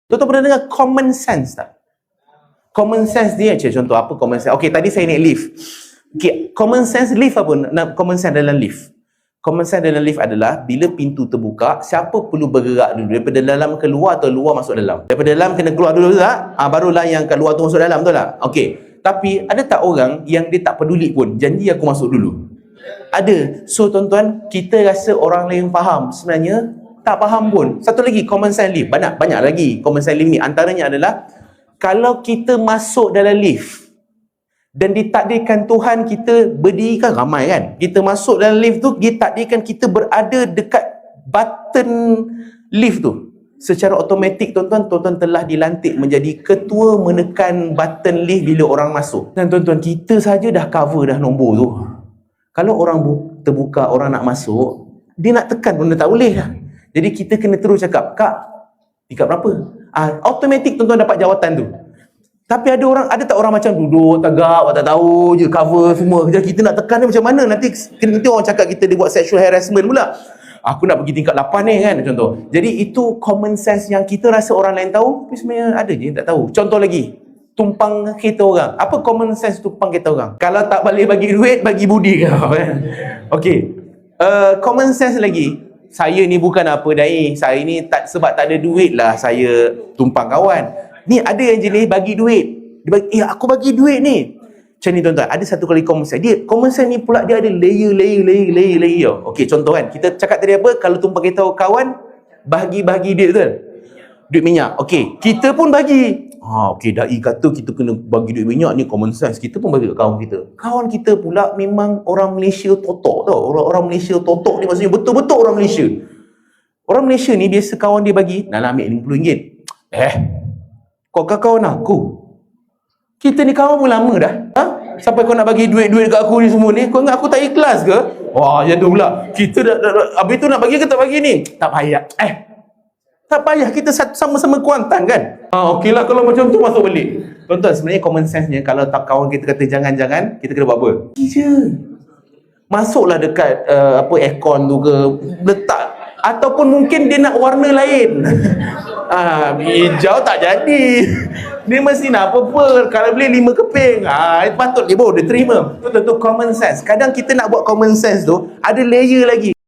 Tuan-tuan pernah dengar common sense tak? Common sense dia, contoh apa common sense? Okey, tadi saya naik lift. Okey, common sense lift apa? Common sense dalam lift. Common sense dalam lift adalah bila pintu terbuka, siapa perlu bergerak dulu? Daripada dalam keluar atau luar masuk dalam? Daripada dalam kena keluar dulu tak? Barulah yang kat luar tu masuk dalam, betul tak? Okey. Tapi ada tak orang yang dia tak peduli pun, janji aku masuk dulu? Ada. So tuan-tuan, kita rasa orang lain faham, sebenarnya tak faham pun. Satu lagi common sense lift. Banyak lagi common sense lift ni. Antaranya adalah kalau kita masuk dalam lift dan ditakdirkan Tuhan kita berdiri, kan ramai kan, kita masuk dalam lift tu, ditakdirkan kita berada dekat button lift tu, secara automatik tuan-tuan telah dilantik menjadi ketua menekan button lift bila orang masuk. Dan tuan-tuan, kita saja dah cover dah nombor tu. Kalau orang terbuka, orang nak masuk, dia nak tekan pun dia tak boleh dah. Jadi kita kena terus cakap, Kak, tingkat berapa? Automatik tuan-tuan dapat jawatan tu. Tapi ada tak orang macam duduk tegak, tak tahu je, cover semua. Kita nak tekan dia macam mana? Nanti orang cakap kita dia buat sexual harassment pula. Aku nak pergi tingkat 8 ni kan, contoh. Jadi itu common sense yang kita rasa orang lain tahu, tapi sebenarnya ada je tak tahu. Contoh lagi, tumpang kereta orang. Apa common sense tumpang kereta orang? Kalau tak boleh bagi duit, bagi budi kau. Okey. Common sense lagi. Saya ni bukan apa dai. Saya ni sebab tak ada duit lah saya tumpang kawan. Ni ada yang jenis bagi duit. Dia bagi, aku bagi duit ni. Macam ni tuan-tuan, ada satu kali common sense. Common sense ni pula dia ada layer. Okey, contoh kan, kita cakap tadi apa? Kalau tumpang kereta kawan, bagi duit betul? Duit minyak. Okey, kita pun bagi. Okey, dai kata kita kena bagi duit minyak, ni common sense. Kita pun bagi kat kawan kita. Kawan kita pula memang orang Malaysia totok tau. Orang Malaysia totok ni maksudnya betul-betul orang Malaysia. Orang Malaysia ni biasa kawan dia bagi, nak ambil RM50. Kau kawan aku. Kita ni kawan pun lama dah. Sampai kau nak bagi duit-duit kat aku ni semua ni, kau ingat aku tak ikhlas ke? Wah, ya tu pula. Kita habis tu nak bagi ke tak bagi ni? Tak payah. Tak payah, kita sama-sama Kuantan kan? Okeylah kalau macam tu masuk balik. Tuan-tuan, sebenarnya common sense-nya kalau tak kawan kita kata jangan-jangan, kita kena buat apa? Pergi je. Masuklah dekat aircon tu ke, letak. Ataupun mungkin dia nak warna lain. Hijau tak jadi. Dia mesti nak apa-apa. Kalau boleh 5 keping. Patut dia terima. Itu common sense. Kadang kita nak buat common sense tu, ada layer lagi.